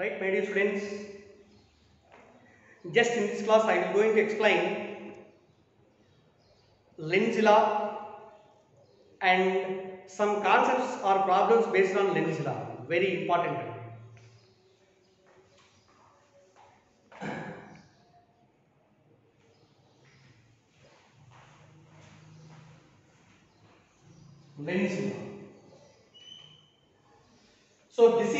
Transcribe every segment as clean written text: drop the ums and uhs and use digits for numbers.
Right, my dear students, just in this class I am going to explain Lenz law and some concepts or problems based on Lenz law. Very important. Lenz law. So this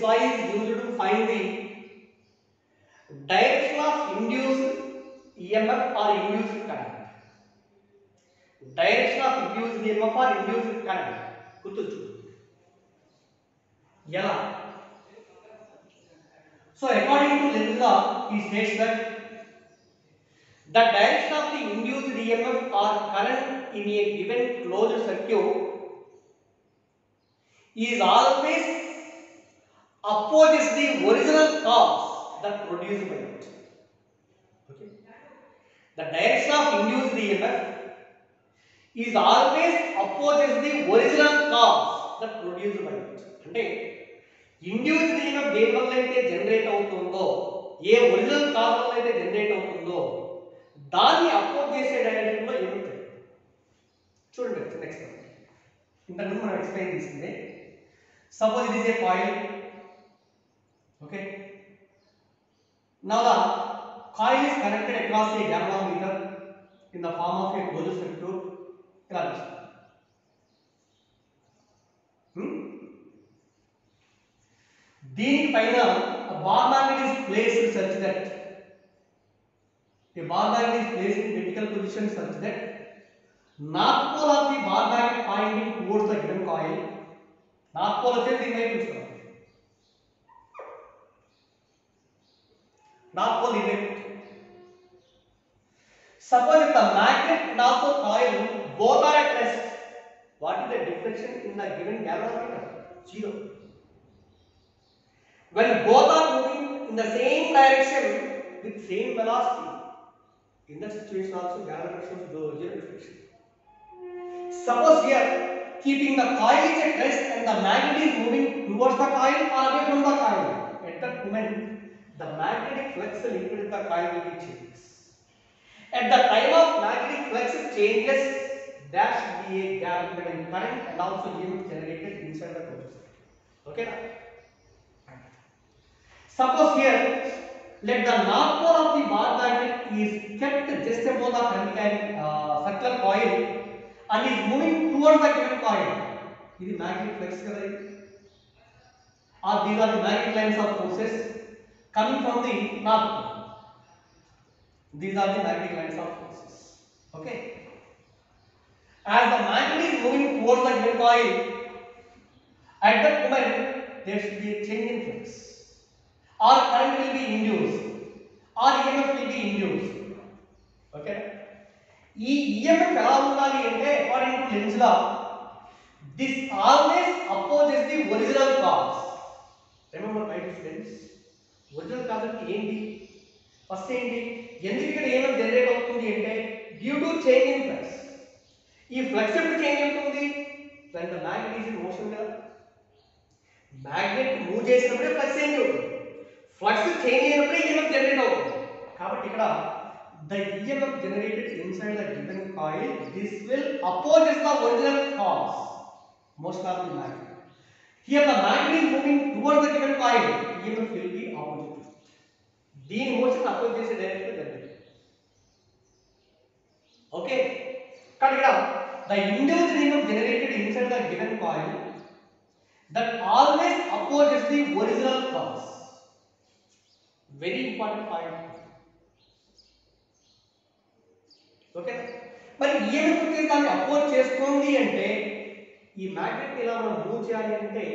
law is used to find the direction of induced EMF or induced current. Direction of induced EMF or induced current. గుర్తుంచు ఎలా? So according to Lenz law, he states that the direction of the induced EMF or current in a given closed circuit is always opposes the original cause that produced by it. Okay. The direction of induced EMF is always opposes the original cause that produced by it. అంటే induced EMF దేని వల్ల అయితే generate అవుతుందో, ఏ original cause వల్ల అయితే generate అవుతుందో దాన్ని oppose చేసే డైరెక్షన్ లో ఏముంటుంది చూడండి. నెక్స్ట్ ఇంతకుముందు మనం ఎక్స్ప్లెయిన్ చేసిందే. Suppose it is a coil. Okay. Now the coil is connected across a galvanometer in the form of a closed circuit. దీని పైన a bar magnet is placed such that in vertical position such that north pole of the bar magnet pointing towards the given coil. North pole వచ్చేది దీని వైపు చూస్తాం. North pole event. Suppose if the magnet and also coil both are at rest, what is the deflection in the given galvanometer? Zero. When both are moving in the same direction with same velocity, in that situation also galvanometer shows zero deflection. Suppose here keeping the coil is at rest and the magnet is moving towards the coil or away from the coil, at that moment the magnetic flux linked with the coil will be changes. At the time of magnetic flux changes, there should be a gap between current and also EMF generated inside the coil. Okay? Suppose here, let the north pole of the bar magnet is kept just above the circular coil and is moving towards the given coil. This is magnetic flux. Or these are the magnetic lines of forces coming from the north pole. These are the magnetic lines of forces. Okay. As the magnet is moving towards the given coil, at that moment there should be a change in flux. Or current will be induced, or EMF will be induced. Okay. ఈ EMF ఎలా ఉండాలి అంటే according to Lenz law, this always opposes the original cause. Remember my friends, original cause అంటే ఏంటి? First ఏంటి? ఎందుకు ఇక్కడ EMF generate అవుతుంది అంటే due to change in flux. ఈ ఫ్లక్స్ ఎప్పుడు చేంజ్ అవుతుంది? when the magnet is in motion కదా. మ్యాగ్నెట్ మూవ్ చేసినప్పుడే ఫ్లక్స్ చేంజ్ అవుతుంది. ఫ్లక్స్ చేంజ్ అయినప్పుడే EMF జనరేట్ అవుతుంది. కాబట్టి ఇక్కడ the EMF generated inside the given coil, this will opposes the original cause, most of the magnet. Here the magnet is moving towards the given coil, EMF will be opposite. దీని motion oppose చేసే direction జరుగుతుంది. Okay. కానీ ఇక్కడ the induced EMF generated inside the given coil that always opposes the original cause. Very important point. Okay. మరి EMF వచ్చేసి దాన్ని oppose చేస్తుంది అంటే ఈ మ్యాగ్నెట్ ఇలా మనం మూవ్ చేయాలి అంటే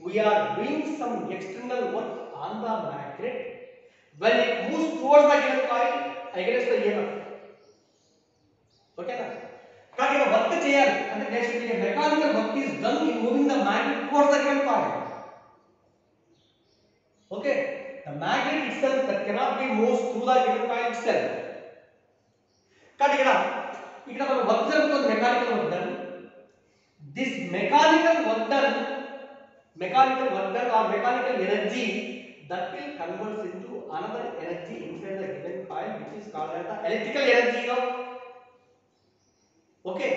we are doing some external work on the magnet when it moves towards the given coil against the EMF. ఓకేనా? కానీ ఇక్కడ వర్క్ చేయాలి అంటే there should be a mechanical work is done in moving the magnet towards the given coil. Okay, the magnet itself that cannot be moved through the given coil itself. కానీ ఇక్కడ మనం work జరుగుతుంది, mechanical work done. This mechanical work done mechanical work done or mechanical energy that will convert into another energy inside the given coil, which is called as the electrical energy. Okay,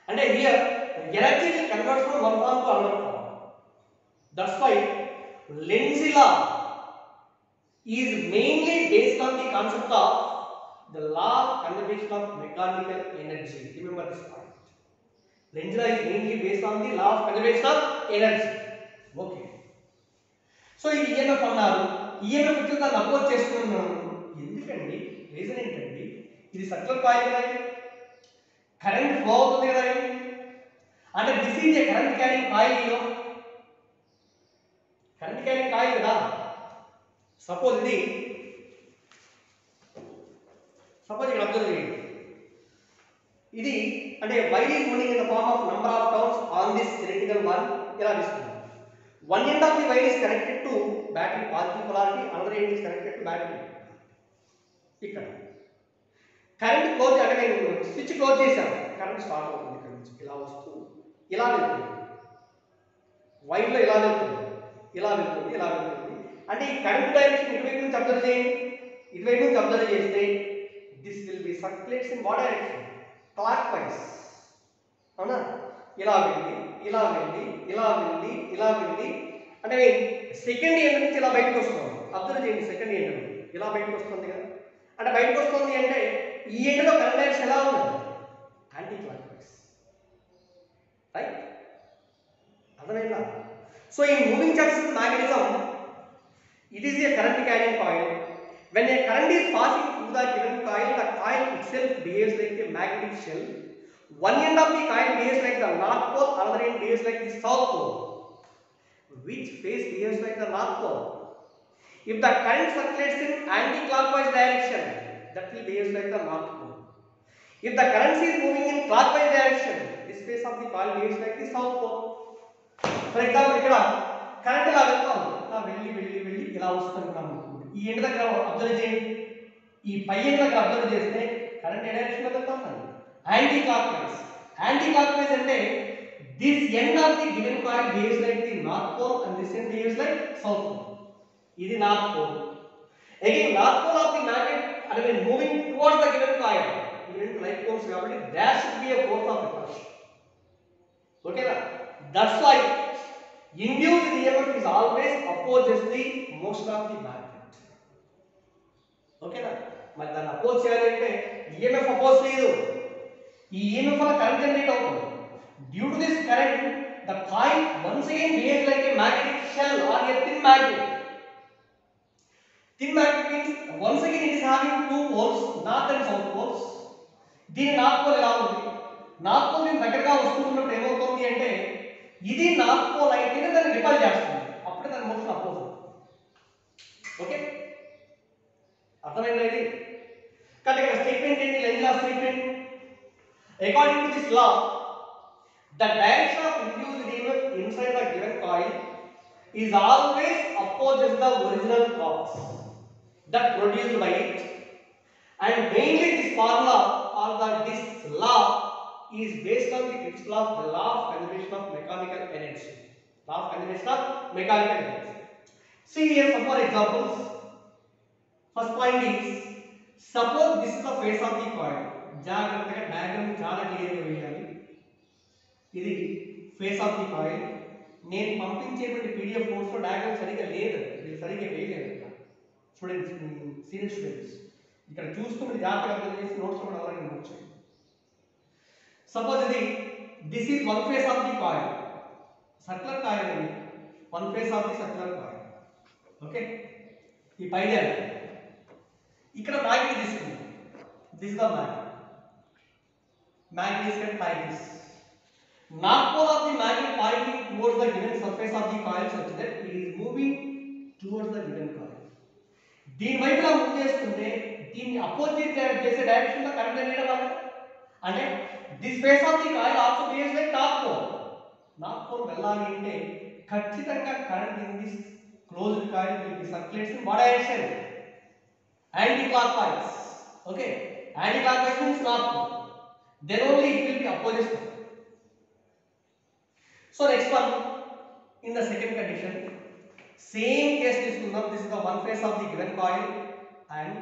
and here the energy will convert from one form to another form. That's why Lenz's law is mainly based on the concept of the law of conservation of mechanical energy. Remember this point. Lenz's law is mainly based on the law of conservation of energy. Okay. So ఇది EMF అన్నారు. EMF వచ్చి దాన్ని oppose చేస్తున్నాను. ఎందుకండి? Reason ఏంటండి? ఇది circular coil కదా, current flow అవుతుంది కదా, అంటే this is a current carrying coil. Current carrying coil కదా. సపోజ్ ఇక్కడ అబ్జర్వ్ చేయండి. ఇది అంటే wire is moving in the form of number of turns on this cylindrical one. ఇలా తీసుకుందాం. One end of the wire is connected to battery positive polarity, another end is connected to battery. ఇక్కడ current close అంటే నేను switch close చేశాను, current start అవుతుంది. ఇక్కడ నుంచి ఇలా వస్తూ ఇలా వెళ్తుంది, వైర్లో ఇలా వెళ్తుంది, ఇలా వెళ్తుంది, ఇలా వెళ్తుంది. అంటే ఈ కరెంట్ డైరెక్షన్ ఇటువైపు నుంచి అబ్జర్వ్ చేయండి. ఇటువైపు నుంచి అబ్జర్వ్ చేస్తే this will be circulates in what direction? Clock wise. అవునా? ఇలా వెళ్ళి ఇలా వెళ్ళి ఇలా వెళ్ళి ఇలా వెళ్ళి అంటే సెకండ్ ఎండ్ నుంచి ఇలా బయటకు వస్తుంది. అబ్జర్వ్ చేయండి, సెకండ్ ఎండ్ ఇలా బయటకు వస్తుంది కదా. అంటే బయటకు వస్తుంది అంటే ఈ ఎండ్లో కరెంట్ డైరెక్షన్ ఎలా ఉంది? Anti clock wise. రైట్? అర్థమైందా? సో ఈ moving charges magnetism, it is a current carrying coil. When a current is passing through the given coil, the coil itself behaves like a magnetic shell. One end of the coil behaves like the north pole, another end behaves like the south pole. Which phase behaves like the north pole? If the current circulates in anti-clockwise direction, that will behave like the north pole. If the current is moving in clockwise direction, this phase of the coil behaves like the south pole. For example, ఇక్కడ current ఇలా వెళ్తాం, ఇలా వెళ్ళి వెళ్ళి వెళ్ళి ఇలా వస్తున్నాం. ఈ ఎండ్ దగ్గర అబ్జర్వ్ చేయండి, ఈ పై ఎండ్ దగ్గర అబ్జర్వ్ చేస్తే కరెంట్ ఏ డైరెక్షన్ లో వెళ్తాం? Anti clock wise. Anti clock wise అంటే this end of the given coil behaves like the north pole and this end behaves like south pole. ఇది north pole. Again north pole of the magnet and when moving towards the given coil, ఈ రెండు like poles కాబట్టి there should be a force of repulsion. Okay na? That's why induced EMF is always opposes the motion of the magnet. Okay na? మరి దాన్ని oppose చేయాలంటే EMF oppose చేయదు. ఈ EMF వల్ల current generate అవుతుంది. Due to this current, the coil once again behaves like a magnetic shell or a thin magnet. Thin magnet means once again it is having two poles, north and south poles. దీని north pole ఎలా ఉంది? North pole దీని దగ్గరగా వస్తున్నప్పుడు ఏమవుతుంది అంటే ఇది north pole అయితేనే దాన్ని రిపల్ చేస్తుంది, అప్పుడే దాని మోషన్ అపోజ్. ఓకే, అర్థమైందా ఇది? కాబట్టి ఇక్కడ స్టేట్మెంట్ ఏంటి? Lenz law statement. According to this law, the direction of induced EMF inside the given coil is always opposes the original cause that produced by it, and mainly this formula or this law is based on the principle of the law of conservation of mechanical energy. Law of conservation of mechanical energy. See here some more examples. First point is, suppose this is the face of the coil. జాగ్రత్తగా diagram చాలా క్లియర్గా వేయాలి. ఇది face of the coil. నేను పంపించేటువంటి PDF నోట్స్లో diagram సరిగ్గా లేదు, ఇది సరిగ్గా వేయలేదు. స్టూడెంట్స్, సీనియర్ స్టూడెంట్స్ ఇక్కడ చూస్తూ మీరు జాగ్రత్తగా అర్థం చేసి నోట్స్ కూడా అలాగే నోట్ చేయండి. సపోజ్ ఇది this is one face of the coil, circular coil అండి, one face of the circular coil. Okay, ఈ పైదే ఇక్కడ మ్యాగ్నెట్ తీసుకుంది. This the magnet. Magnet is kept like this. North pole of the magnet pointing towards the given surface of the coil such that it is moving towards the given coil. దీని వైపులా move చేస్తుంటే దీన్ని opposite చేసే direction లో current generate అవ్వాలి. అంటే this face of the coil also behaves like north pole. North pole వెళ్ళాలి అంటే ఖచ్చితంగా current in this closed coil will be circulates in what direction? Anticlockwise. Okay, anticlockwise means north pole. Then only it will be opposite. So next one, in the second condition, same case తీసుకుందాం. This is the one face of the given coil and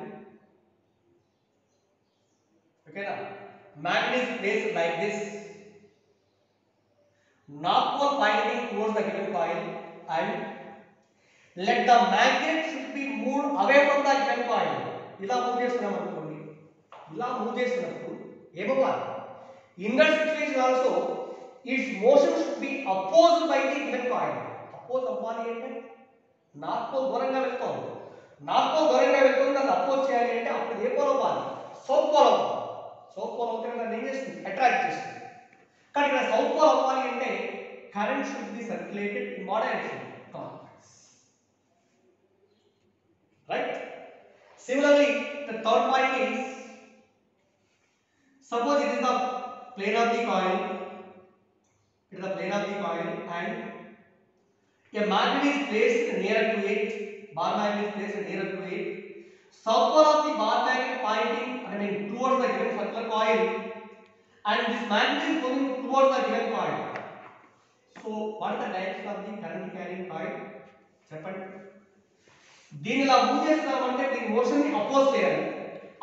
okay na, magnet is placed like this, north pole pointing towards the given coil and let the magnet should be moved away from the given coil. ఇలా move చేస్తున్నాం అనుకోండి, ఇలా move చేసినప్పుడు ఏమవ్వాలి, in that situation also its motion should be opposed by the given coil. Oppose అవ్వాలి అంటే north pole దూరంగా వెళ్తోంది, నార్త్ పోల్ దూరంగా వెళ్తుంది, దాన్ని అపోజ్ చేయాలి అంటే అప్పుడు ఏ పోల్ అవ్వాలి, సౌత్ పోల్ అవ్వాలి. సౌత్ పోల్ అవుతే దాన్ని ఏం చేస్తుంది, అట్రాక్ట్ చేస్తుంది. కానీ ఇక్కడ సౌత్ పోల్ అవ్వాలి అంటే current should be circulated in what direction, clockwise, right? Similarly, the third point is, suppose it is the plane of the coil, it is the plane of the coil and a magnet is placed nearer to it, bar magnet is placed nearer to it, south pole of the bar magnet pointing towards the given circular coil and this magnet is moving towards the given coil. So what is the direction of the current carrying coil? చెప్పండి. దీన్ని ఇలా move చేస్తామంటే దీని motion ని oppose చేయాలి.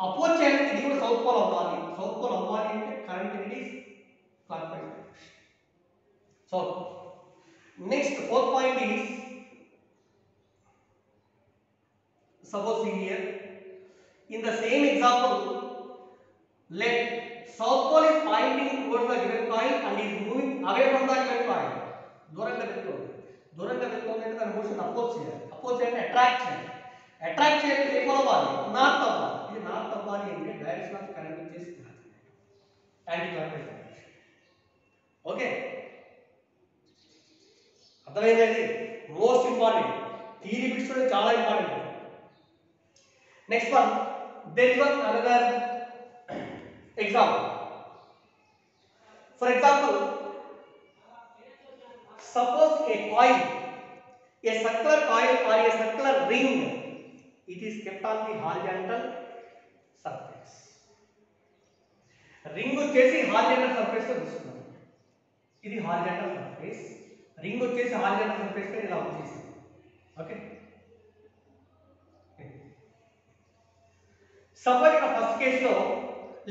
Oppose చేయాలంటే ఇది కూడా సౌత్ పోల్ అవ్వాలి. సౌత్ పోల్ అవ్వాలి అంటే current is clock wise. So next fourth point is, suppose see here in the same example, let south pole is pointing towards the given coil and is moving away from the given coil. దూరంగా వెళ్తుంది, దూరంగా వెళ్తుంది అంటే దాని motion oppose చేయాలి. Oppose చేయాలంటే attract చేయాలి. Attract చేయాలంటే ఏ పోల్ అవ్వాలి, నార్త్ అవ్వాలి. ఇది నార్త్ అవ్వాలి అంటే డైరెక్షన్ ఆఫ్ కరెంట్ వచ్చేసి యాంటీ క్లాక్ వైజ్. ఓకే, అర్థమైంది? మోస్ట్ ఇంపార్టెంట్, థియరీ బిట్స్ కూడా చాలా important. Next one, there is one another example. For example, suppose a coil, a circular coil or a circular ring, it is kept on the horizontal surface. Ring వచ్చేసి horizontal surface లో తీసుకున్నాం. ఇది horizontal surface, ring వచ్చేసి horizontal surface లో ఇలా వచ్చేసింది. Okay, suppose ఇక్కడ first case లో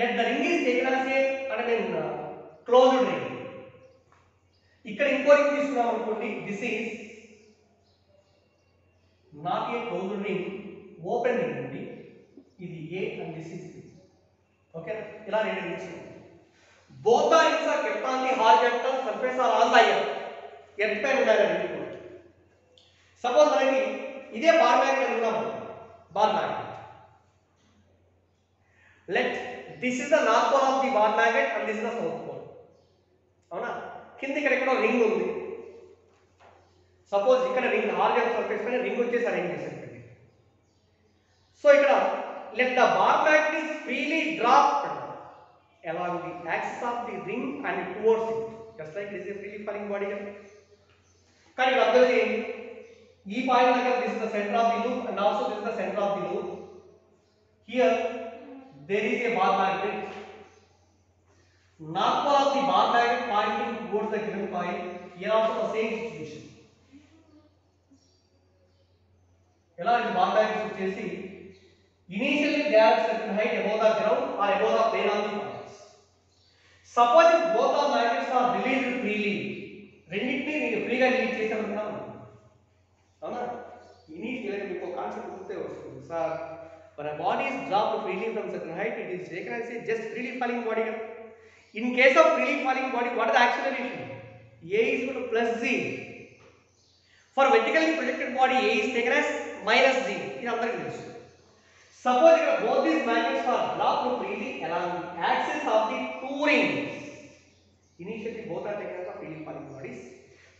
let the ring is taken as a closed ring. ఇక్కడ ఇంకో రింగ్ తీసుకున్నాం అనుకోండి, this is not a closed ring, open ring అండి. ఇది A and this is B. Okay, ఇలా రెండు రింగ్స్ ఉన్నాయి. Both are rings are kept on the horizontal surface are on the earth పైన ఉండాలి రింగ్ కూడా. సపోజ్ మనకి ఇదే బార్ మ్యాగ్నెట్ అనుకున్నాము, bar magnet. Let this is the north pole of the bar magnet and this is the south pole. అవునా, కింద ఇక్కడ ఎక్కడో రింగ్ ఉంది. సపోజ్ ఇక్కడ రింగ్ హారిజాంటల్ సర్ఫేస్ పైన రింగ్ వచ్చేసి అరేంజ్ చేశారు. సో ఇక్కడ let the bar magnet is freely dropped along the axis of the ring and towards it, just like this is a freely falling body. కానీ ఇక్కడ observe చేయండి, ఈ point దగ్గర this is the center of the loop and also this is the center of the loop. Here there is a bar magnet, north pole of the bar magnet pointing towards the given coil. Here also the same situation. ఎలా ఇది bar magnet వచ్చేసి initially they are certain height above the ground or above the plane of the coils. Suppose if both the magnets are released freely, రెండింటిని ఫ్రీగా release చేసామనుకున్నాం. అవునా, ఇనీషియల్గా మీకు ఒక concept గుర్తే వస్తుంది, sir when a body is dropped freely from certain height, it is taken as a just freely falling body. In case of freely falling body, what is the acceleration? A is equal to plus z. For vertically projected body, A is taken as minus z. ఇది అందరికీ తెలుసు. Suppose both these magnets are dropped freely along the axis of the two rings. Initially both are taken as freely falling bodies.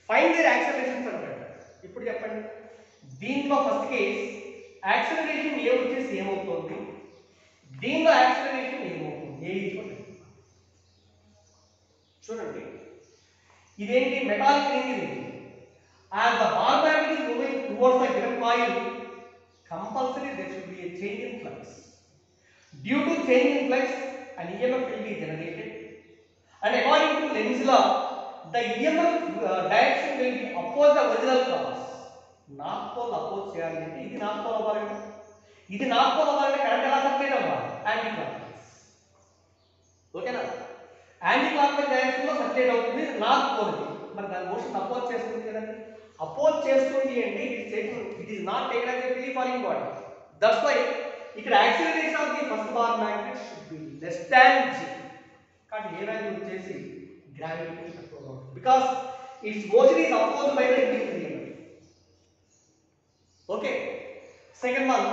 Find their accelerations and vector. ఇప్పుడు చెప్పండి, దీంట్లో first case acceleration ఏ వచ్చేసి ఏమవుతుంది, దీంట్లో acceleration ఏమవుతుంది, ఏ equal. చూడండి, ఇదేంటి metallic ring. ఇది as the bar magnet is moving towards the given coil, compulsory there should be a change in flux. Due to change in flux, an EMF will be generated, and according to Lenz's law, the EMF direction will be oppose the original cause. North pole oppose చేయాలి అంటే ఇది north pole అవ్వాలి, ఇది north pole అవ్వాలంటే current ఎలా circulate అవ్వాలి, anticlockwise. ఓకేనా, anticlockwise direction లో సర్క్యులేట్ అవుతుంది నార్త్ పోల్. మరి దాని మోషన్ అపోజ్ చేస్తుంది కదండి, అపోజ్ చేస్తుంది అంటే it is not taken as a free falling body. That's why ఇక్కడ acceleration of the first bar magnet should be less than g. కానీ ఏ వాల్యూ వచ్చేసి గ్రావిటీ తక్కువగా ఉంటుంది, because it's motion is opposed by the induced EMF. Okay, second one,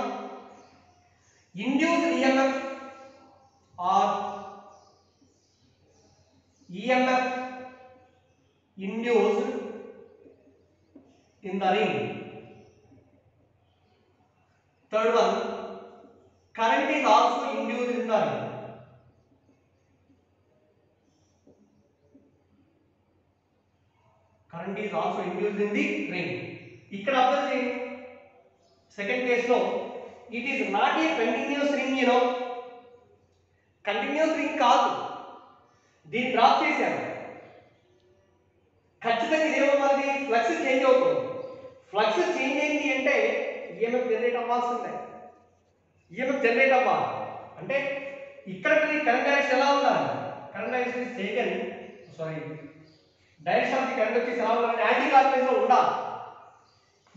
induced EMF or EMF induced in the ring. Third one, current is also induced in the ring. Current is also induced in the ring. ఇక్కడ observe చేయండి, second case లో it is not a continuous ring, you know continuous ring కాదు, దీన్ని drop చేశారు. ఖచ్చితంగా ఇదేమవ్వాలి, flux change అవుతుంది. Flux change అయింది అంటే ఈఎంఎఫ్ జనరేట్ అవ్వాల్సిందే. ఈఎంఎఫ్ జనరేట్ అవ్వాలి అంటే ఇక్కడ కరెంట్ డైరెక్షన్ ఎలా ఉండాలి, current direction is taken, sorry direction of the current వచ్చేసి ఎలా ఉండాలి, యాంటీ క్లాక్ వైజ్ లో ఉండాలి.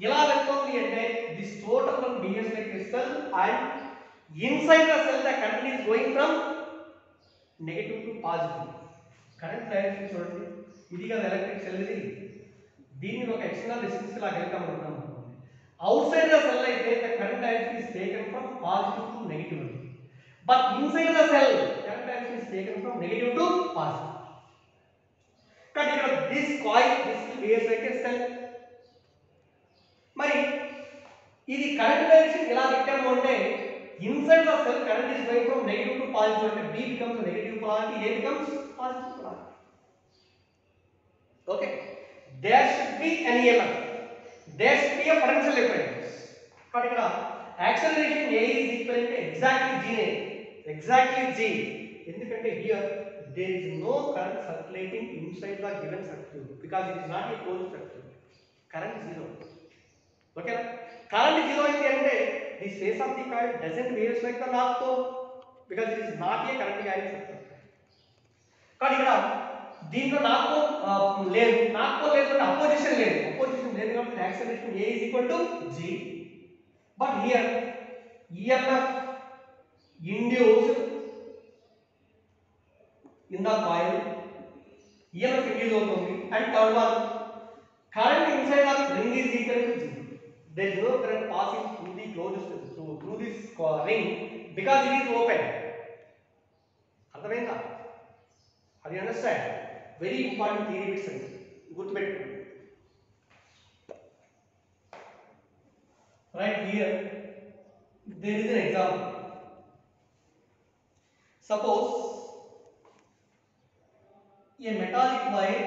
ఎలా వెళ్తుంది అంటే this total one behaves like a cell and inside the cell the current is going from negative to positive. Current direction చూడండి, ఇది కదా ఎలక్ట్రిక్ సెల్, ఇది దీన్ని ఒక ఎక్స్టర్నల్ రెసిస్టెన్స్ లాగా వెళ్తాం అనుకున్నాం. అవుట్ సైడ్ ద సెల్ అయితే the current direction is taken from positive to negative, but inside the cell current direction is taken from negative to positive. కానీ ఇక్కడ this coil this behaves like a cell. మరి ఇది current direction ఎలా పెట్టాము అంటే inside the cell current is going from negative to positive, అంటే B becomes negative polarity, A becomes positive polarity. Okay, there should be an EMF, there should be a potential difference. కానీ ఇక్కడ acceleration A is equal to exactly G, exactly G, ఎందుకంటే here there is no current circulating inside the given circuit because it is not a closed circuit. Current zero. Okay, current zero is అంటే the space of the coil doesn't behave like the north pole because it is not a current carrying circuit. కానీ ఇక్కడ దీంట్లో north pole లేదు, north pole లేదు అంటే opposition లేదు, opposition లేదు కాబట్టి acceleration A is equal to G. But here EMF induced in the coil, EMF induced అవుతుంది. And third one, current inside the ring is equal to 0. There is no current passing through the closed through this ring because it is open. అర్థమైందా? అది understand, very important theory bits అండి, గుర్తుపెట్టుకోండి. Right, here there is an example. Suppose a metallic wire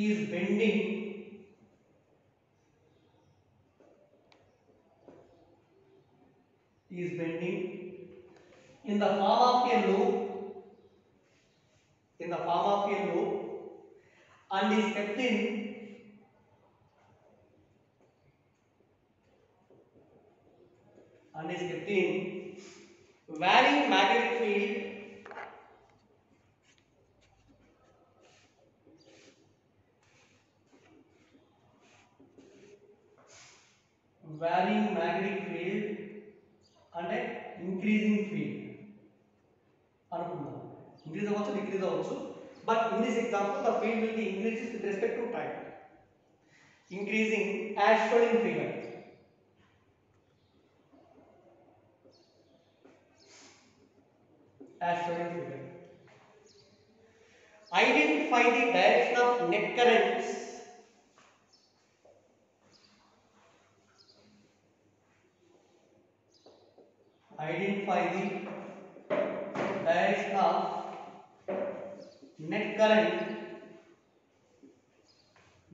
is bending in the form of a loop, and is kept in varying magnetic field అంటే increasing field అనుకుందాం. Increase అవ్వచ్చు, decrease అవ్వచ్చు, but in this example the field will be increases with respect to time. Increasing as shown in figure. Identify the direction of net currents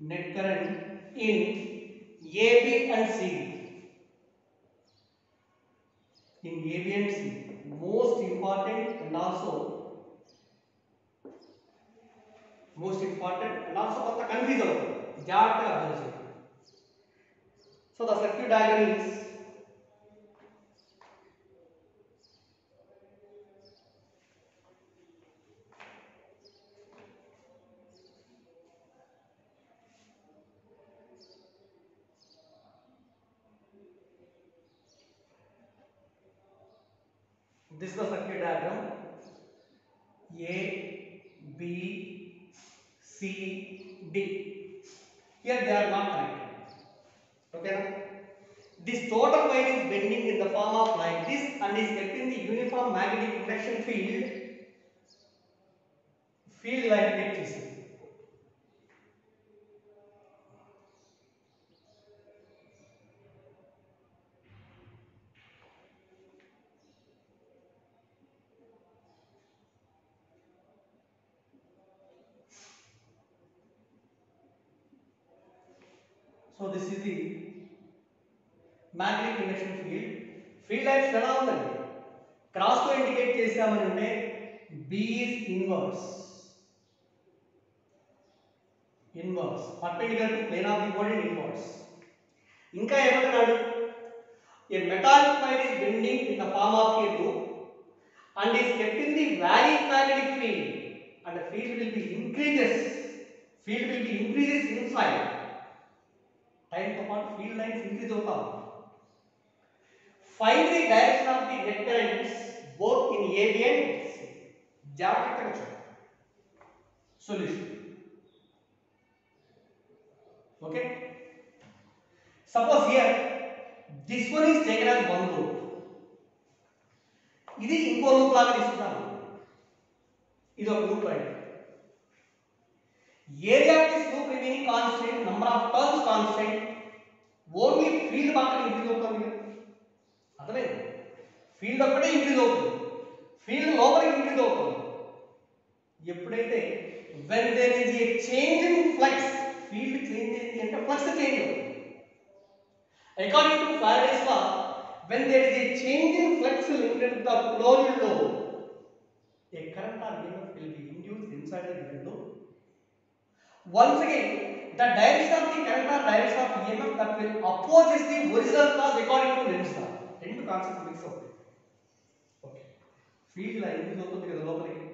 net current in AB and C. most important and also కొంత confuse అవుతుంది, జాగ్రత్తగా అర్థం చేయండి. So the circuit diagram is this is the circuit diagram. A, B, C, D. Here they are not connected. Okay. This total wire is bending in the form of like this and is kept in the uniform magnetic induction field like electricity. So this is the magnetic induction field. Field lines ఎలా ఉందండి, cross తో indicate చేసామంటే B is inverse perpendicular to plane of the body and inverse. ఇంకా ఏమంటున్నాడు, a metallic wire is bending in the form of a loop and is kept in the varying magnetic field and the field will be increases inside. Time to part field lines increase అవుతా. Find the direction of the net currents both in AB and C. జాగ్రత్తగా చూడండి. Solution. Okay. Suppose here this one is taken as one loop. ఇది ఇంకో loop లాగా తీసుకున్నాము. ఇది ఒక loop right. Area of this loop remaining constant, number of turns constant. Only field మాత్రం increase అవుతుంది. అర్థమైంది? ఫీల్డ్ ఒక్కటే ఇంక్రీజ్ అవుతుంది, ఫీల్డ్ లోపలికి ఇంక్రీజ్ అవుతుంది. ఎప్పుడైతే when there is a change in flux, field change అయింది అంటే ఫ్లక్స్ చేంజ్ అవుతుంది. According to Faraday's law, when there is a change in flux linked to the closed loop, a current or EMF will be induced inside the given loop. Once again, the direction of the current or direction of EMF that will opposes the original cause according to Lenz's law. రెండు concept mix అవుతాయి. Okay, field ఇలా increase అవుతుంది కదా, లోపలికి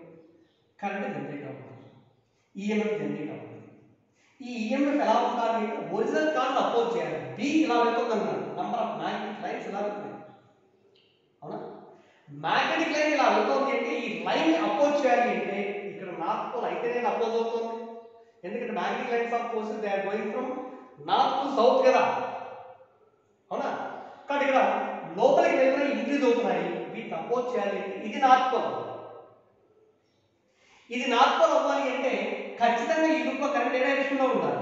current generate అవుతుంది, EMF generate అవుతుంది. ఈ EMF ఎలా ఉండాలి అంటే ఒరిజినల్ కాజ్ అపోజ్ చేయాలి. బి ఇలా వెళ్తుంది అన్నాడు, నంబర్ ఆఫ్ మ్యాగ్నెటిక్ లైన్స్ ఇలా వెళ్తున్నాయి, అవునా? మ్యాగ్నెటిక్ లైన్ ఇలా వెళ్తుంది అంటే ఈ లైన్ అపోజ్ చేయాలి అంటే ఇక్కడ నార్త్ పోల్ అయితేనే అపోజ్ అవుతుంది. ఎందుకంటే magnetic lines of forces they are going from north to south కదా, అవునా? కాబట్టి ఇక్కడ లోపలికి వెళ్తున్న ఇంక్రీజ్ అవుతున్నాయి, వీటిని అపోజ్ చేయాలి. ఇది నార్త్ పోల్, ఇది నార్త్ పోల్ అవ్వాలి అంటే ఖచ్చితంగా ఈ లూప్ కరెంట్ ఏ డైరెక్షన్ లో ఉండాలి,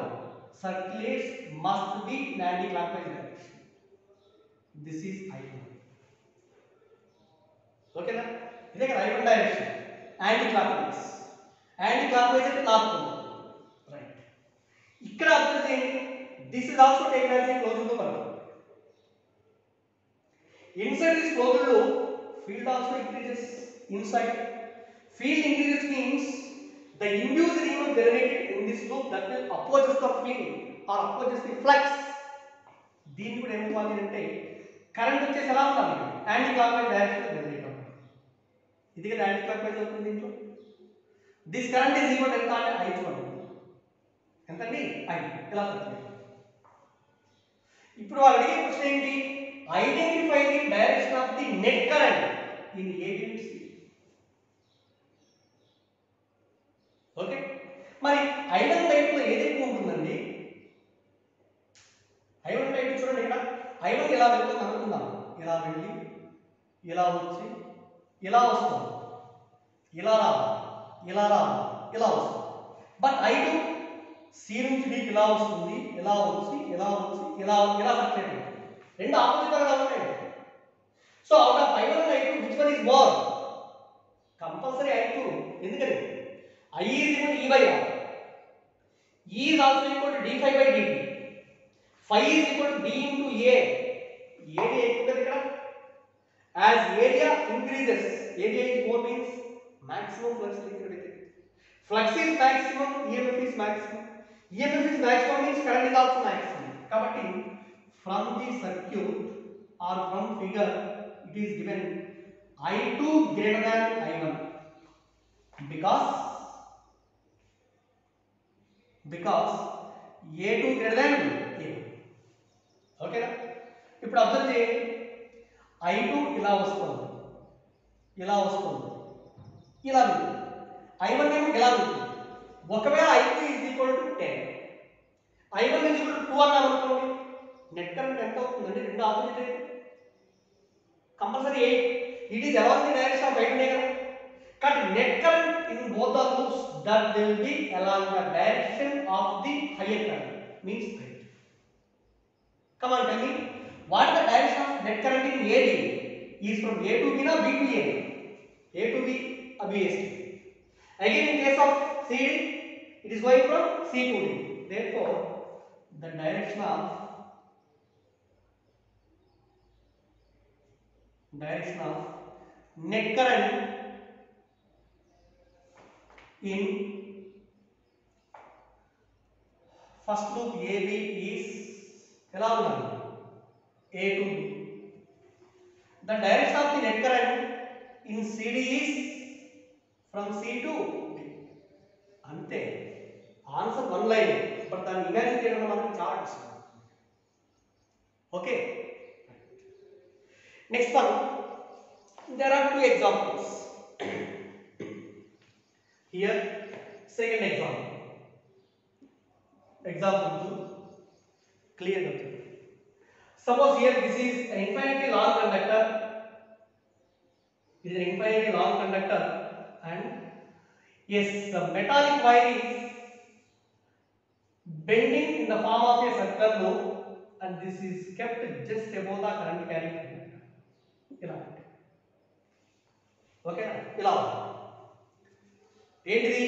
circulates must be in anti clock wise direction. This is I1. ఓకేనా? ఇదే కదా I1 direction, anti clock wise అంటే నార్త్ పోల్ రైట్. ఇక్కడ అబ్జర్వ్ చేయండి, this is also taken as a closed loop అన్నమాట. Inside this closed loop, field also increases inside. Field increases means the induced EMF generated in this loop that will opposes the field or opposes the flux. దీన్ని కూడా ఏమవ్వాలి అంటే current వచ్చేసి ఎలా ఉండాలి, anti clock wise direction లో generate అవుతుంది. ఇది కదా యాంటీ క్లాక్ వైజ్ అవుతుంది దీంట్లో. దిస్ కరెంట్ ఈజ్ ఈక్వల్ ఎంత అంటే I1. ఎంతండి? I. ఇలా సర్క్యులేట్. ఇప్పుడు వాళ్ళు అడిగే ప్రశ్న ఏంటి, identify the direction of the net current in AB and C. Okay, మరి I1 టైప్ లో ఏది ఎక్కువ ఉంటుందండి? I1 టైప్ చూడండి, ఇక్కడ I1 ఇలా వెళ్తుంది అనుకుందాం, ఇలా వెళ్ళి ఇలా వచ్చి ఇలా వస్తుంది, ఇలా రావాలి, ఇలా రావాలి, ఇలా వస్తుంది. బట్ I2 C నుంచి D ఇలా వస్తుంది, ఇలా వచ్చి ఇలా వచ్చి ఇలా ఇలా సర్క్యులేట్ అవుతుంది. రెండు ఆపోజిట్ గా ఉంటాయి. So out of I1 and I2 which one is more? Compulsory I2. ఎందుకని I is equal to E by R, E is also equal to d phi by dt, phi is equal to d into A. A ని ఎక్కువ కదా ఇక్కడ, As area increases, area is more means maximum flux liquidity. Flux is maximum, EMF is maximum. EMF is maximum means current is also maximum. Kabatti from the circuit or from figure it is given I2 greater than I1 because A2 greater than A1. Okay na? ఇప్పుడు observe చేయండి I2 ఇలా వస్తుంది ఇలా వస్తుంది ఇలా ఉంటుంది I1 ఏమో ఇలా ఉంటుంది ఒకవేళ I2 10 I1 2 అన్నాం అనుకోండి నెట్ కరెంట్ ఎంత అవుతుందండి రెండు ఆపోజిట్ అయితే compulsory 8 it is along the direction of I2 కదా but net current in both the loops that will be along the direction of the higher current means I2. Come on, tell me what is the direction of net current in AD is from A to B na B to A? A to B, B is to. Again in case of CD, it is going from C to D. Therefore, the direction of net current in first loop AB is ఎలా ఉండాలి A to B. The direction of the net current in CD is from C to D. అంతే answer one line but దాన్ని imagine చేయడం మనకు చాలా కష్టం. Okay next one there are two examples here. Second example 2 clear the picture. Suppose here this is an infinitely long conductor. It is an infinitely long conductor and yes, the metallic wire is bending in the form of a circular loop and this is kept just above the current carrying conductor. ఇలా okay ఇలా ఏంటిది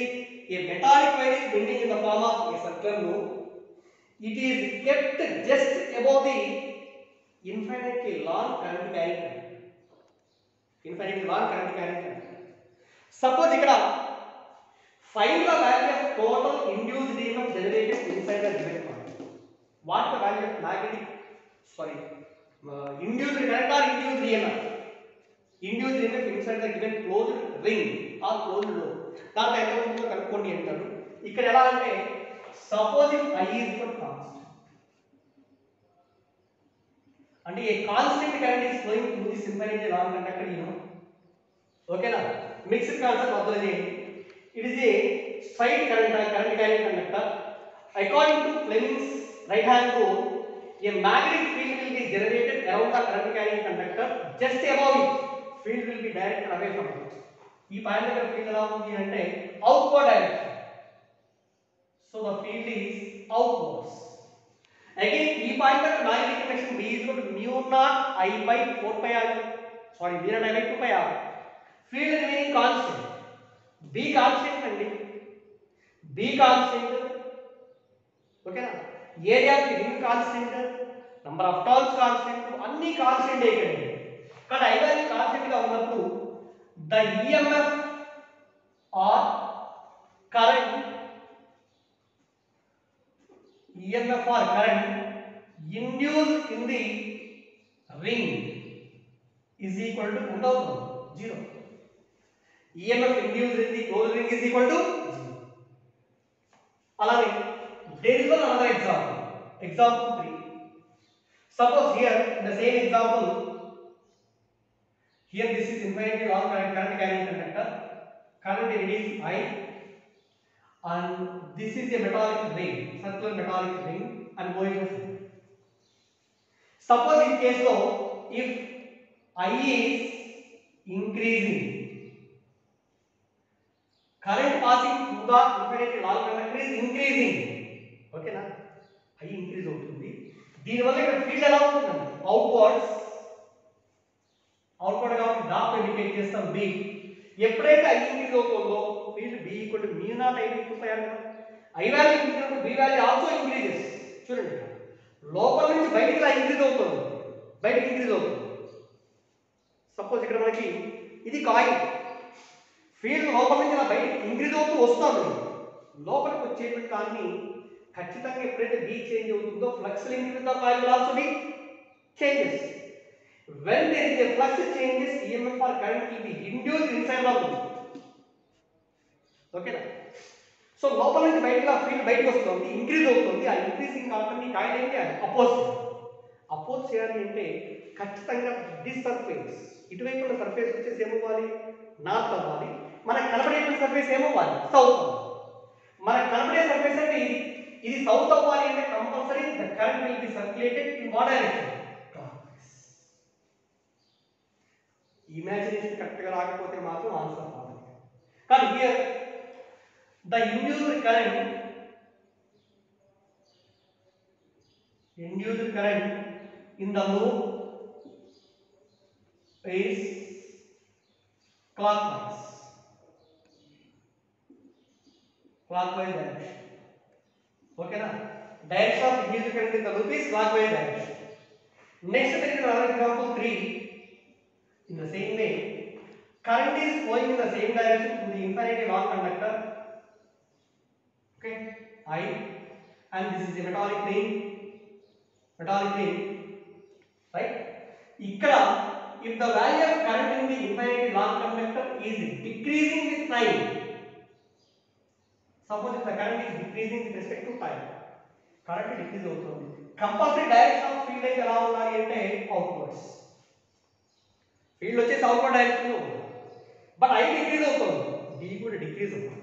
a metallic wire is bending in the form of a circular loop. It is kept just above the infinitely long current carrying conductor. Suppose ikkada find the value of total induced EMF generated inside the given point. What the value of induced current or induced EMF? Induced EMF inside the given closed ring or closed loop. దాంట్లో ఎంత ఉంటుందో కనుక్కోండి అంటారు. ఇక్కడ ఎలా అంటే suppose if I is equal to constant and a constant current is flowing through this infinitely long conductor, you know. Okay na? Mixed concept observe cheyandi. It is a straight current carrying conductor. According to Fleming's right hand rule, a magnetic field will be generated around the current carrying conductor. Just above it, field will be directed away from it. ఈ point దగ్గర field ఎలా ఉంది అంటే outward direction. So the field is outwards. Again, ఈ point దగ్గర magnetic induction B is equal to mu naught I by 4 pi r. Sorry, V naught I by 2 pi r. Field remaining constant. B constant అండి. B constant. ఓకేనా? Area of the ring constant, number of turns constant, అన్ని constant ఇక్కడ. కానీ I value constant గా ఉన్నప్పుడు the EMF or current induced in the ring is equal to ఎంత అవుతుంది 0. EMF induced in the closed ring is equal to 0. అలాగే there is one another example 3. Suppose here in the same example, here this is infinitely long current carrying conductor, current it is I and this is a metallic ring, circular metallic ring and going to flow. Suppose in case of if I is increasing, current passing through the infinitely long conductor is increasing. Okay na? I increase అవుతుంది. దీని వల్ల ఇక్కడ field ఎలా ఉంటుందండి outwards గా drop indicate చేస్తాం B. ఎప్పుడైతే I increase అవుతుందో field B equal to mu naught I by 2 pi r. I value increase B value also increases. చూడండి లోపల నుంచి బయటికి ఇలా ఇంక్రీజ్ అవుతుంది. సపోజ్ ఇక్కడ మనకి ఇది కాయిల్, ఫీల్డ్ లోపల నుంచి ఇలా బయట ఇంక్రీజ్ అవుతూ వస్తుంది, లోపలికి వచ్చేటువంటి దాన్ని ఖచ్చితంగా ఎప్పుడైతే బీ చేంజ్ అవుతుందో flux link with the coil will also be changes. When there is a flux changes, EMF or current will be induced inside the loop. ఓకేనా? సో లోపల నుంచి బయటగా ఫీల్డ్ బయటకు వస్తుంది, ఇంక్రీజ్ అవుతుంది. ఆ ఇంక్రీజింగ్ కాకుండా ఈ కాయిల్ ఏంటి అపోజ్ అపోజ్ చేయాలి అంటే ఖచ్చితంగా దిస్ సర్ఫేస్, ఇటువైపు ఉన్న సర్ఫేస్ వచ్చేసి ఏమవ్వాలి, నార్త్ అవ్వాలి. మనకు కనబడేటువంటి సర్ఫేస్ ఏమవ్వాలి, సౌత్ అవ్వాలి. మనకు కనబడే సర్ఫేస్ అంటే ఇది, ఇది సౌత్ అవ్వాలి అంటే compulsory the current will be circulated in what direction, imagination కరెక్ట్గా రాకపోతే మాత్రం ఆన్సర్ రావాలి. కానీ here the induced current in the loop is clockwise direction. ఓకేనా? Direction of induced current in the loop is clockwise direction. Next there is another example 3. In the same way, current is flowing in the same direction through the infinitely long conductor, okay, I, and this is a metallic plane, right? Ikkada, if the value of current in the infinitely long conductor is decreasing with time, suppose if the current is decreasing with respect to time, current decrease avutundi, compulsory direction of field అయితే ఎలా ఉండాలి అంటే outwards. Field వచ్చేసి outward direction, but I decrease అవుతుంది, D కూడా decrease అవుతుంది.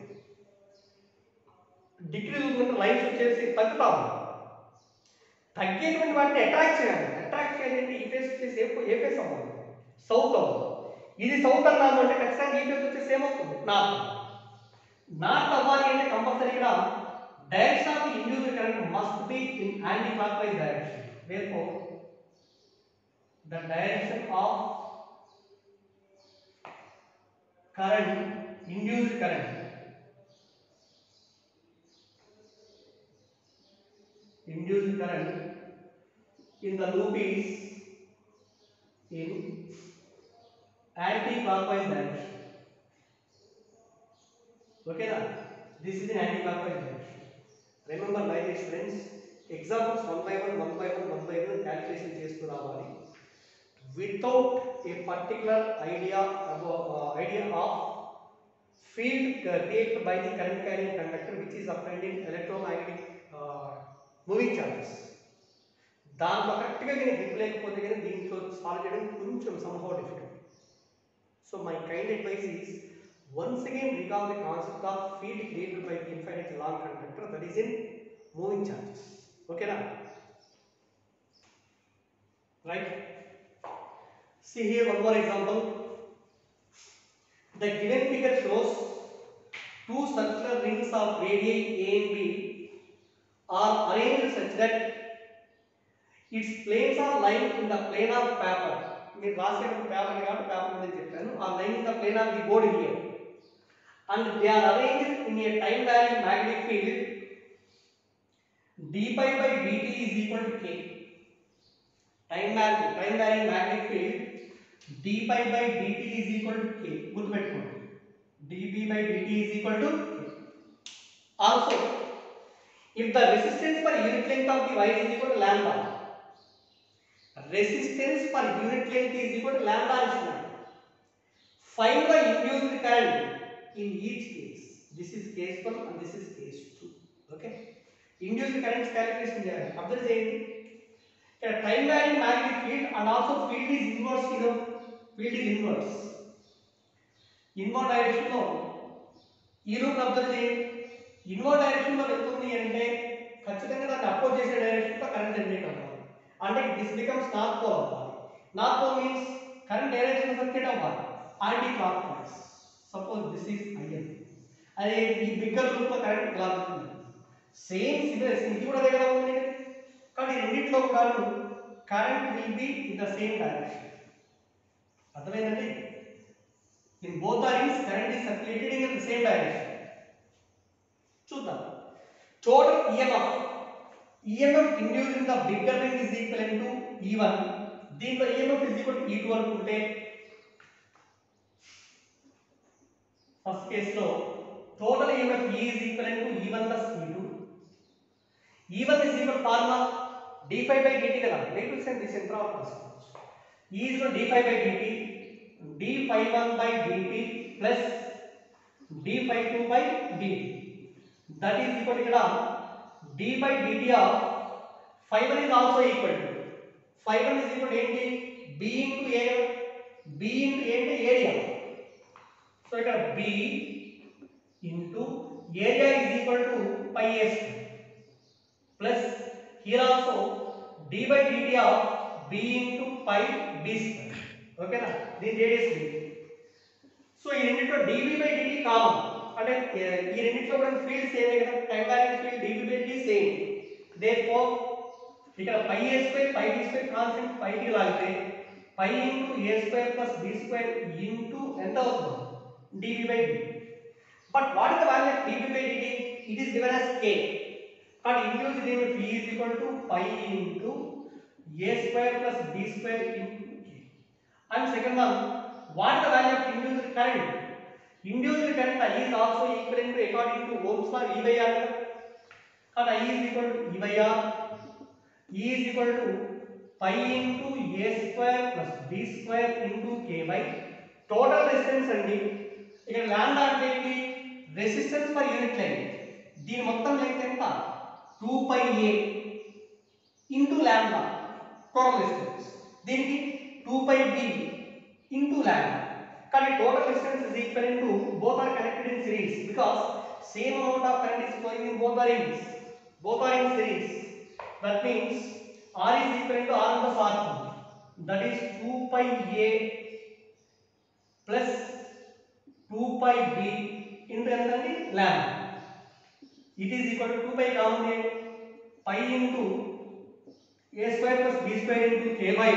Decrease అవుతుంటే lines వచ్చేసి తగ్గుతాము. తగ్గేటువంటి వాటిని అట్రాక్ట్ చేయాలి. అట్రాక్ట్ చేయాలంటే ఈ ఫేస్ వచ్చేసి ఏ ఫేస్ అవ్వాలి, సౌత్ అవ్వాలి. ఇది సౌత్ అన్నాము అంటే ఖచ్చితంగా ఈ ఫేస్ వచ్చేసి ఏమవుతుంది, నార్త్ అవ్వాలి అంటే కంపల్సరీగా direction of the induced current must be in anti clock wise direction. Therefore the direction of current, induced current in the loop is in anti-clockwise direction. Okay na? This is in anti-clockwise direction. Remember like this friends, examples one by one calculation చేస్తూ రావాలి. Without a particular idea of field created by the current carrying conductor which is applied in electromagnetic moving charges, దాంట్లో కరెక్ట్గా నేను grip లేకపోతే కానీ దీంట్లో solve చేయడం కొంచెం somehow difficult. So my kind advice is once again recall the concept of field created by the infinite long conductor, that is in moving charges. Okay na? Right? See here one more example. The given figure shows two circular rings of radii A and B are arranged such that its planes are lying in the plane of paper. మీరు రాసేటప్పుడు paper కాబట్టి paper మీద చెప్పాను. ఆ line in the plane of the board here and they are arranged in a time varying magnetic field d pi by dt is equal to k. Time varying magnetic field d pi by dt is equal to k. గుర్తుపెట్టుకోండి, dp by dt is equal to k. Also, if the resistance per unit length of the wire is equal to lambda, resistance per unit length is equal to lambda is not. Find the induced current in each case. This is case 1 and this is case 2. Okay, induced current calculation cheyali. Observe cheyandi, here time varying magnetic field and also field is inverse, field is inverse direction లో ఈ route observe చేయండి. Inward direction లో వెళ్తుంది అంటే ఖచ్చితంగా దాన్ని oppose చేసే direction లో కరెంట్ జనరేట్ అవ్వాలి. అంటే దిస్ బికమ్స్ నార్త్ పోల్ అవ్వాలి. North pole means current direction circulate అవ్వాలి anticlockwise. Suppose this is IN, అదే ఈ బిగ్గర్ లూప్ లో కరెంట్ ఇలా ఉంటుంది. సేమ్ సిమిలర్, ఇది కూడా దగ్గర ఉంది కానీ రెండిట్లో కూడా current will be in the same direction. అర్థమైందండి? In both the rings current is circulated in the same direction. చూద్దాం. Total EMF induced in the bigger ring is equivalent to E1. దీంట్లో EMF is equal to E2 అనుకుంటే first కేసులో total EMF E is equivalent to E1 plus E2. E1 is equal to formula d5 by dt కదా, negative sign తీసేంత రాసుకోవచ్చు. E is equal to d5 by dt, d∅1 by dt plus d∅2 by dt. That is equal to ఇక్కడ d by dt of ∅1 is also equal to ∅1 is equal to ఏంటి b into a, b into ఏంటి area. So ఇక్కడ b into area is equal to pi a square plus here also d by dt of b into pi b square. Okay na, దీని radius b. So ఈ రెండిట్లో dv by dt common, అంటే ఈ రెండిట్లో కూడా field same కదా, time values field dv by dt same. Therefore ఇక్కడ pi a square pi b square constant pi కి లాగితే pi into a square plus b square into ఎంత అవుతుంది dv by dt. But what is the value of dv by dt? It is given as k. But induced EMF E is equal to pi into a square plus b square into k. And second one, what is the value of induced current? Induced current I is also equivalent to, according to Ohm's law, E by R. And I is equal to E by R. E is equal to pi into a square plus b square into k by total resistance అండి. ఇక్కడ lambda అంటే ఏంటి, resistance per unit length. దీని మొత్తం length ఎంత 2 pi a into lambda total resistance. దీనికి 2 pi b into lambda. కానీ total resistance is equal to, both are connected in series because same amount of current is flowing in both the rings. Both are in series. That means R is equal to R plus R2. That is 2 pi a plus 2 pi b into ఎంతండి lambda. It is equal to 2 pi common here, pi into a square plus b square into k by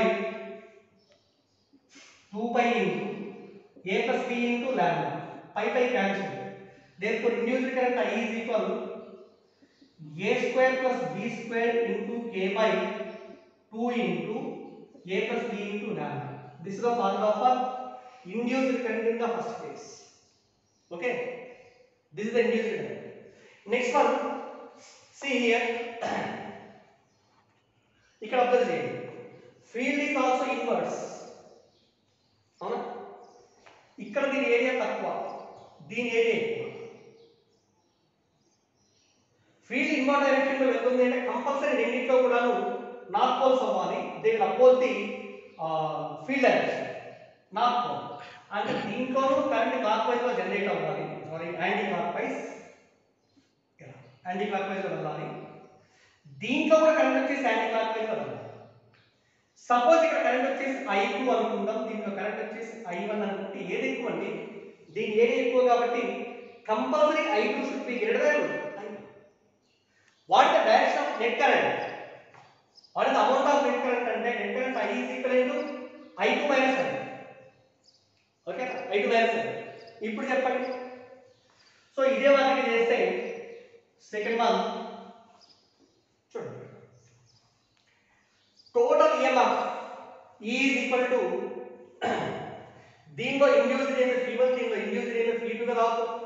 2 pi into a plus b into lambda. Pi cancel. Therefore induced current I is equal a square plus b square into k by 2 into a plus b into lambda. This is the formula for induced current in the first case. Okay, this is the induced current. Next one, see here, ఇక్కడ observe చేయండి, field is also inverse. అవునా, ఇక్కడ దీని area తక్కువ, దీని area ఎక్కువ. Field inverse direction లో వెళ్తుంది అంటే కంపల్సరీ రెండింటిలో కూడాను నార్త్ పోల్స్ అవ్వాలి. They will oppose the field direction, north pole. అంటే దీంట్లోనూ కరెంట్ క్లాక్ వైజ్ లో జనరేట్ అవ్వాలి, sorry anticlockwise, anti clock wise లో వెళ్ళాలి. దీంట్లో కూడా కరెంట్ వచ్చేసి యాంటీ క్లాక్ వైజ్ లో వెళ్ళాలి. సపోజ్ ఇక్కడ కరెంట్ వచ్చేసి I2 అనుకుందాం, దీంట్లో కరెంట్ వచ్చేసి I1 అనుకుంటే ఏది ఎక్కువ అండి, దీని ఏరియా ఎక్కువ కాబట్టి compulsory I2 should be greater than I1. What is the direction of net current? What is the amount of net current అంటే net current I is equal to I2 minus I. Okay, I2 minus I. ఇప్పుడు చెప్పండి. So ఇదే వాటికి చేస్తే second one చూడండి, total EMF E is equal to దీంట్లో induced EMF E1, దీంట్లో induced EMF E2 కదా అవుతుంది.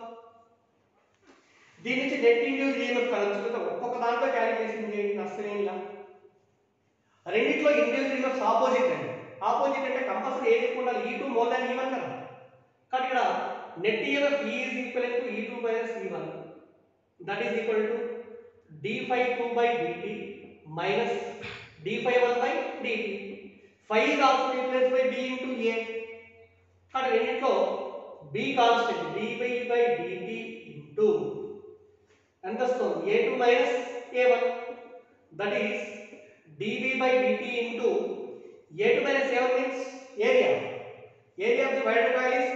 దీని నుంచి నెట్ ఇండ్యూస్డ్ EMF కనుక ఒక్కొక్క దాంట్లో క్యాలిక్యులేషన్ చేయండి, నష్టం ఏం లేదు. రెండిట్లో ఇండ్యూస్డ్ EMF ఆపోజిట్ అండి. ఆపోజిట్ అంటే కంపల్సరీ ఏది ఎక్కువ ఉండాలి, E2 మోర్ దాన్ E1 కదా. కానీ ఇక్కడ net EMF E is equal to E2 minus E1. That is equal to d∅2 by dt minus d∅1 by dt. Phi is also replaced by b into a. కానీ రెండిట్లో b constant, dv by dt into ఎంత వస్తుంది a2 minus a1. That is dv by dt into a2 minus a1 means area. Area of the wider coil is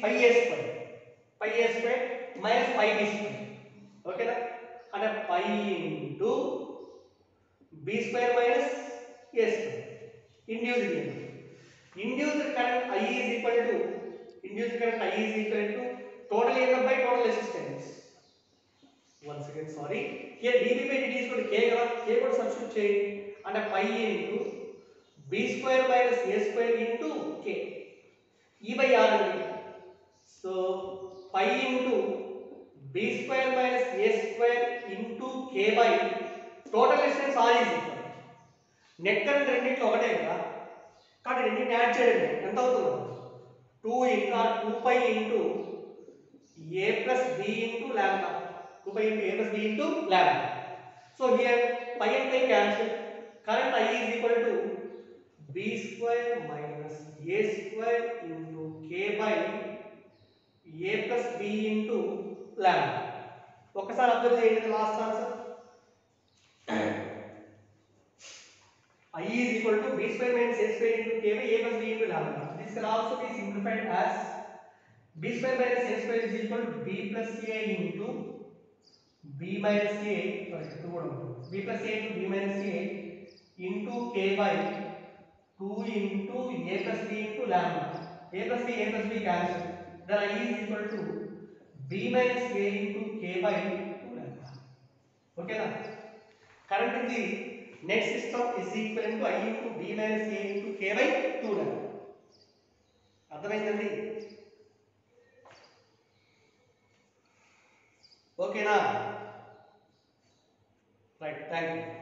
pi a square. Pi a square minus pi b square. Okay na, అంటే pi into b square minus a square. Induced EMF. Induced current I is equal to, induced current I is equal to total EMF by total resistance. Once again, sorry, here dv by dt is equal to k కదా, k కూడా substitute చేయండి, అంటే pi into b square minus a square into k. E by R అండి. So pi into b square minus a square into k by total distance r is equal net current రెండింటిలో ఒకటే కదా కాబట్టి రెండింటిని add చేయండి ఎంత అవుతుంది 2 into 2 pi into a plus b into lambda 2 pi into a plus b into lambda. So here pi and pi cancel. Current I is equal to b square minus a square into k by a plus b into lambda. ఒకసారి observe చేయండి last answer I is equal to b square minus a square into k by a plus b into lambda. This can also be simplified as b square minus a square is equal to b plus a into b minus a b plus a into b minus a into k by 2 into a plus b into lambda. A plus b cancel. Then I is equal to b minus a into k by 2 lambda. Okay na? Current in the net system is equal to I into b minus a into k by 2 lambda. అర్థమైందండి ఓకేనా right thank you